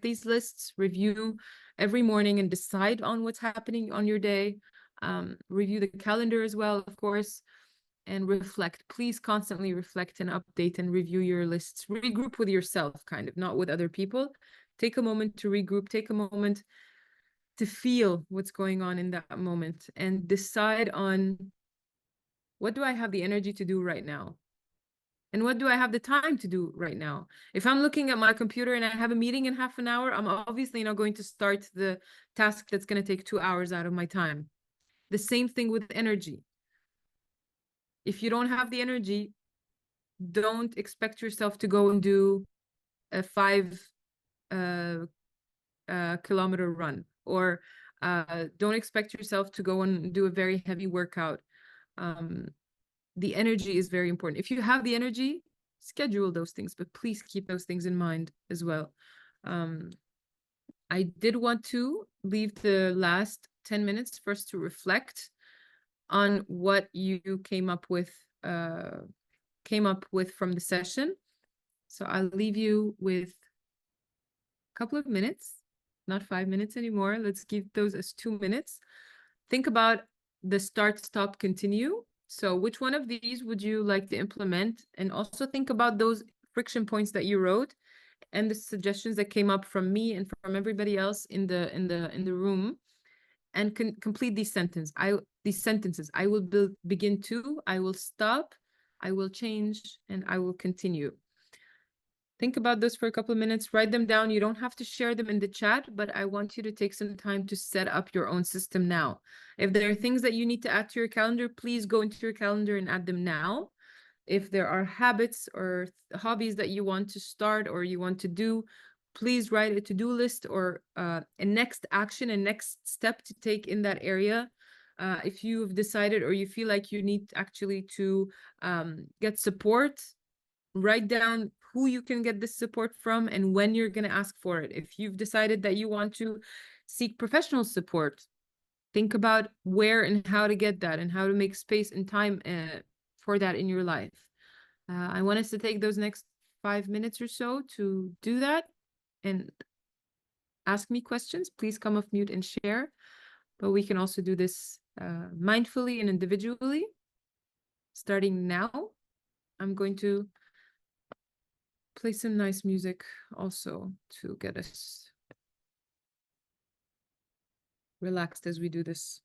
these lists, review every morning and decide on what's happening on your day. Review the calendar as well, of course, and reflect. Please constantly reflect and update and review your lists. Regroup with yourself, kind of, not with other people. Take a moment to regroup. Take a moment to feel what's going on in that moment and decide on, what do I have the energy to do right now? And what do I have the time to do right now? If I'm looking at my computer and I have a meeting in half an hour, I'm obviously not going to start the task that's going to take 2 hours out of my time. The same thing with energy. If you don't have the energy, don't expect yourself to go and do a 5 kilometer run, or don't expect yourself to go and do a very heavy workout. The energy is very important. If you have the energy, schedule those things, but please keep those things in mind as well. I did want to leave the last 10 minutes first to reflect on what you came up with came up with from the session. So I'll leave you with a couple of minutes, not 5 minutes anymore. Let's keep those as 2 minutes. Think about the start, stop, continue. So which one of these would you like to implement? And also think about those friction points that you wrote and the suggestions that came up from me and from everybody else in the room, and complete these sentences. I will begin to, I will stop, I will change, and I will continue. Think about this for a couple of minutes, write them down. You don't have to share them in the chat, but I want you to take some time to set up your own system now. If there are things that you need to add to your calendar, please go into your calendar and add them now. If there are habits or hobbies that you want to start or you want to do, please write a to-do list or a next action, a next step to take in that area. If you've decided or you feel like you need actually to get support, write down who you can get this support from and when you're going to ask for it. If you've decided that you want to seek professional support, think about where and how to get that and how to make space and time for that in your life. I want us to take those next 5 minutes or so to do that and ask me questions. Please come off mute and share. But we can also do this mindfully and individually. Starting now, I'm going to play some nice music also to get us relaxed as we do this.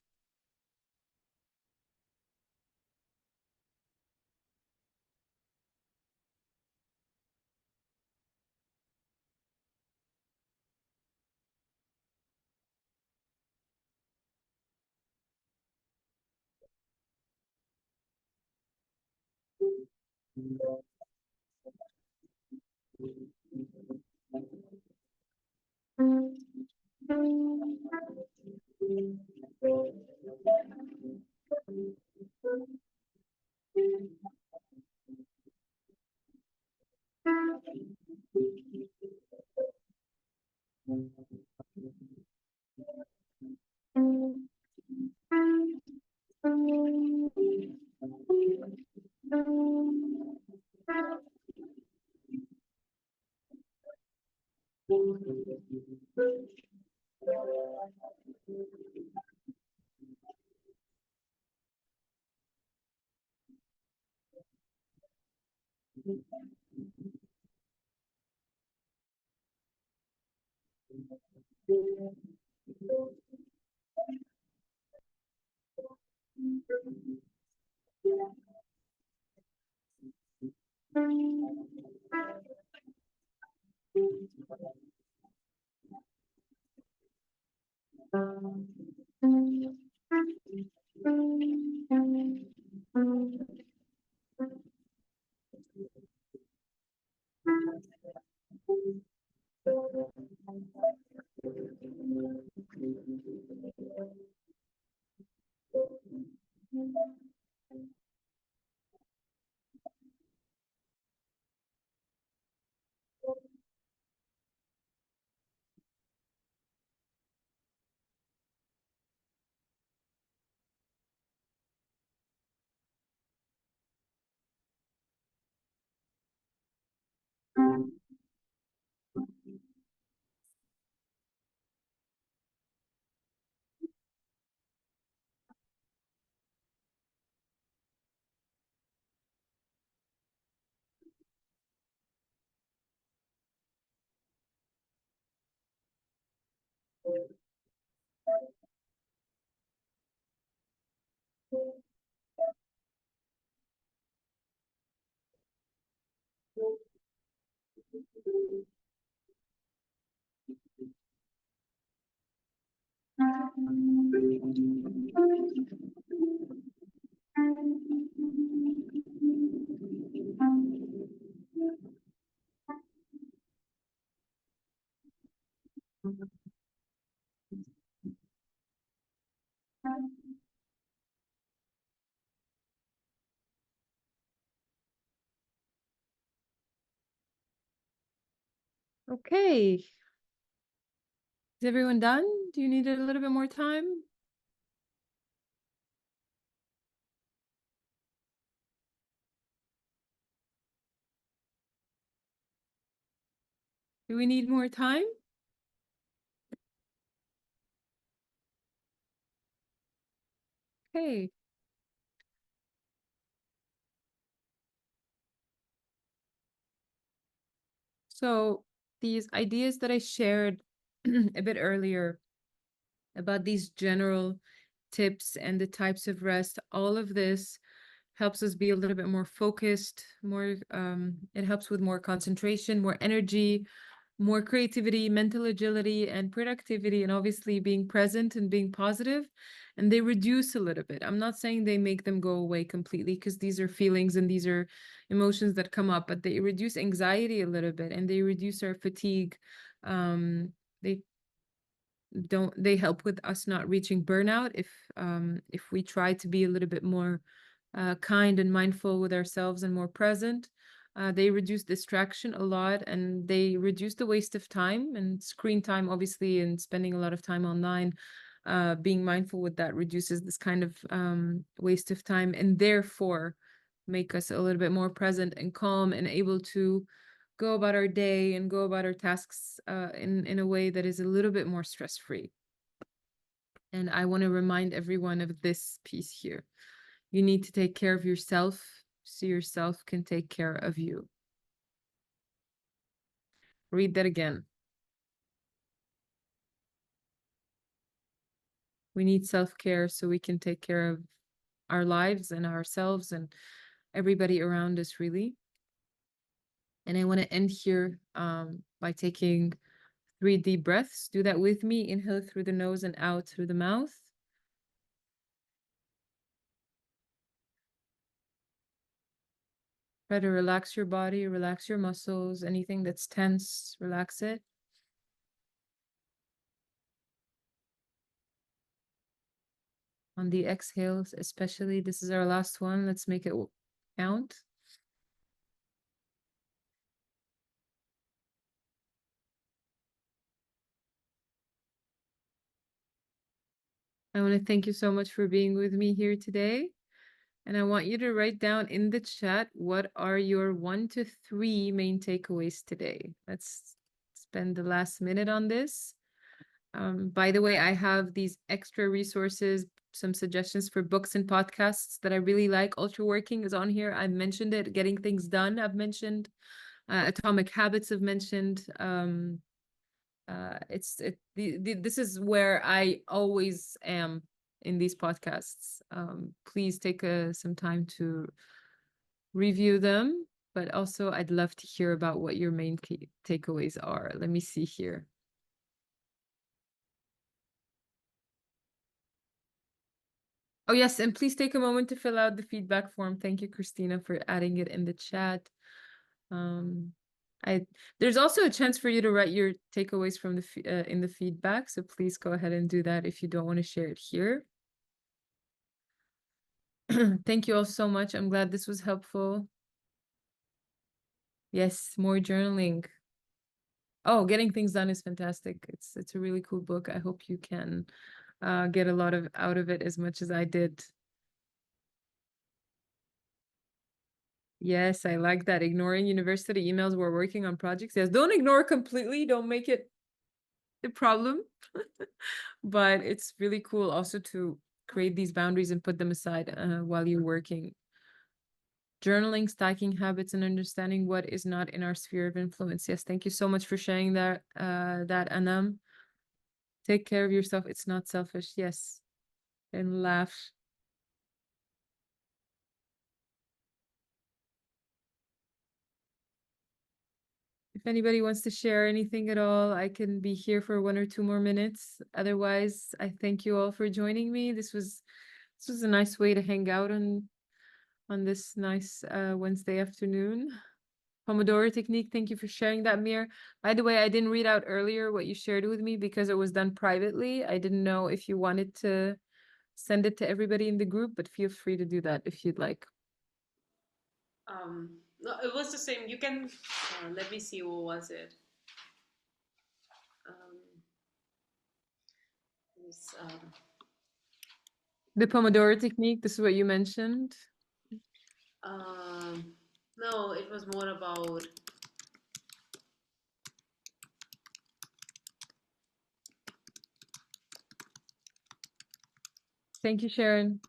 Okay. Is everyone done? Do you need a little bit more time? Do we need more time? Okay. So these ideas that I shared a bit earlier about these general tips and the types of rest, all of this helps us be a little bit more focused, more it helps with more concentration, more energy, more creativity, mental agility, and productivity, and obviously being present and being positive. And they reduce a little bit. I'm not saying they make them go away completely, because these are feelings and these are emotions that come up, but they reduce anxiety a little bit and they reduce our fatigue. They help with us not reaching burnout if we try to be a little bit more kind and mindful with ourselves and more present. They reduce distraction a lot, and they reduce the waste of time and screen time, obviously, and spending a lot of time online. Being mindful with that reduces this kind of waste of time, and therefore make us a little bit more present and calm and able to go about our day and go about our tasks in a way that is a little bit more stress-free. And I want to remind everyone of this piece here. You need to take care of yourself so yourself can take care of you. Read that again. We need self-care so we can take care of our lives and ourselves and everybody around us, really. And I want to end here by taking 3 deep breaths. Do that with me. Inhale through the nose and out through the mouth. Try to relax your body, relax your muscles, anything that's tense, relax it. On the exhales, especially, this is our last one. Let's make it count. I want to thank you so much for being with me here today. And I want you to write down in the chat, what are your 1 to 3 main takeaways today? Let's spend the last minute on this. By the way, I have these extra resources, some suggestions for books and podcasts that I really like. Ultra Working is on here. I've mentioned it. Getting Things Done, I've mentioned. Atomic Habits, I've mentioned. This is where I always am in these podcasts. Please take some time to review them, but also I'd love to hear about what your main key takeaways are. Let me see here. Oh yes, and please take a moment to fill out the feedback form. Thank you, Christina, for adding it in the chat. There's also a chance for you to write your takeaways from the in the feedback, so please go ahead and do that if you don't want to share it here. Thank you all so much. I'm glad this was helpful. Yes, more journaling. Oh, Getting Things Done is fantastic. It's a really cool book. I hope you can get a lot out of it as much as I did. Yes, I like that. Ignoring university emails while working on projects. Yes, don't ignore completely. Don't make it a problem. But it's really cool also to create these boundaries and put them aside while you're working. Journaling, stacking habits, and understanding what is not in our sphere of influence. Yes, thank you so much for sharing that, Anam. Take care of yourself. It's not selfish. Yes. And laugh. If anybody wants to share anything at all, I can be here for 1 or 2 more minutes. Otherwise, I thank you all for joining me. This was a nice way to hang out on this nice Wednesday afternoon. Pomodoro technique, thank you for sharing that, Mir. By the way, I didn't read out earlier what you shared with me because it was done privately. I didn't know if you wanted to send it to everybody in the group, but feel free to do that if you'd like. No, it was the same. You can, let me see, what was it? The Pomodoro technique, this is what you mentioned. No, it was more about Thank you, Sharon.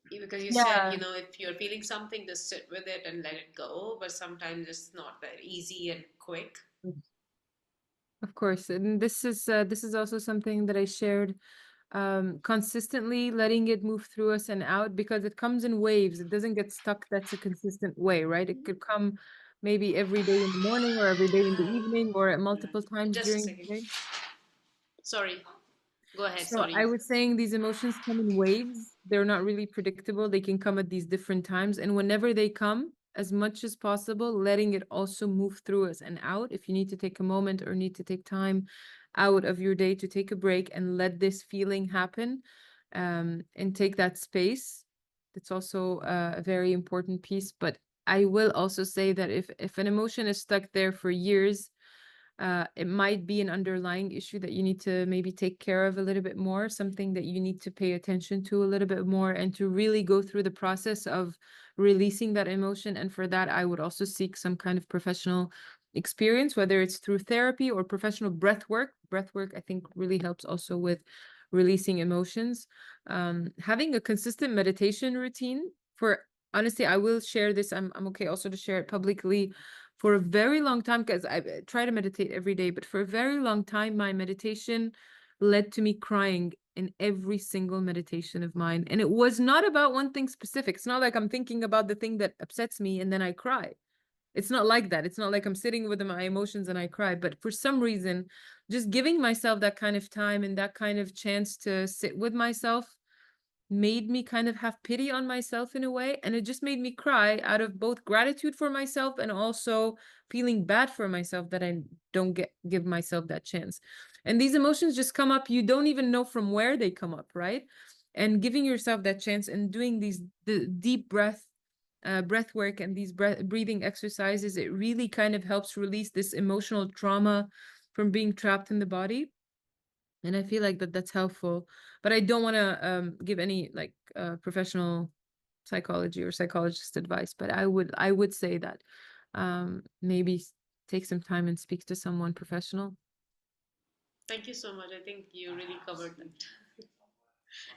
Because you Yeah. said, you know, if you're feeling something, just sit with it and let it go. But sometimes it's not that easy and quick. Of course, and this is also something that I shared, consistently letting it move through us and out, because it comes in waves. It doesn't get stuck. That's a consistent way, right? It could come maybe every day in the morning or every day in the evening or at multiple times Just a during the second. day. Sorry. Go ahead. So Sorry. I was saying these emotions come in waves. They're not really predictable. They can come at these different times. And whenever they come, as much as possible, letting it also move through us and out. If you need to take a moment or need to take time out of your day to take a break and let this feeling happen, and take that space, that's also a very important piece. But I will also say that if an emotion is stuck there for years, it might be an underlying issue that you need to maybe take care of a little bit more, something that you need to pay attention to a little bit more, and to really go through the process of releasing that emotion. And for that, I would also seek some kind of professional experience, whether it's through therapy or professional breath work. Breath work, I think, really helps also with releasing emotions. Having a consistent meditation routine for, honestly, I will share this. I'm okay also to share it publicly. For a very long time, because I try to meditate every day, but for a very long time, my meditation led to me crying in every single meditation of mine. And it was not about one thing specific. It's not like I'm thinking about the thing that upsets me and then I cry. It's not like that. It's not like I'm sitting with my emotions and I cry. But for some reason, just giving myself that kind of time and that kind of chance to sit with myself made me kind of have pity on myself in a way. And it just made me cry out of both gratitude for myself and also feeling bad for myself that I don't give myself that chance. And these emotions just come up. You don't even know from where they come up, right? And giving yourself that chance and doing the deep breath work and these breathing exercises, it really kind of helps release this emotional trauma from being trapped in the body. And I feel like that's helpful, but I don't want to give any like professional psychology or psychologist advice. But I would say that maybe take some time and speak to someone professional. Thank you so much. I think you really covered that.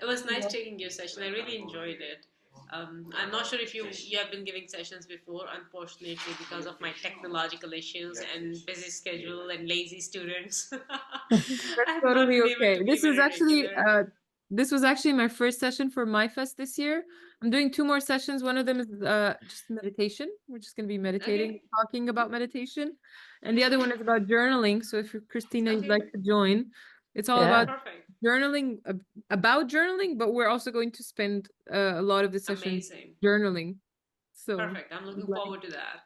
It was nice taking your session. I really enjoyed it. I'm not sure if you have been giving sessions before. Unfortunately, because of my technological issues and busy schedule and lazy students, I have not Totally been able okay. to be This was very actually regular. my first session for MYFest this year. I'm doing 2 more sessions. One of them is just meditation. We're just going to be meditating, Okay. talking about meditation. And the other one is about journaling. So if Christina, you'd Okay. like to join, it's all Yeah. about Perfect. journaling, about journaling, but we're also going to spend a lot of the sessions Amazing. journaling. So Perfect. I'm looking forward to that.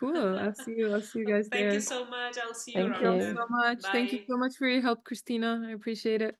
cool. I'll see you guys Thank there. you so much. I'll see you Thank Thank you around all you. then. so much. Thank you Bye. so much for your help, Christina. I appreciate it.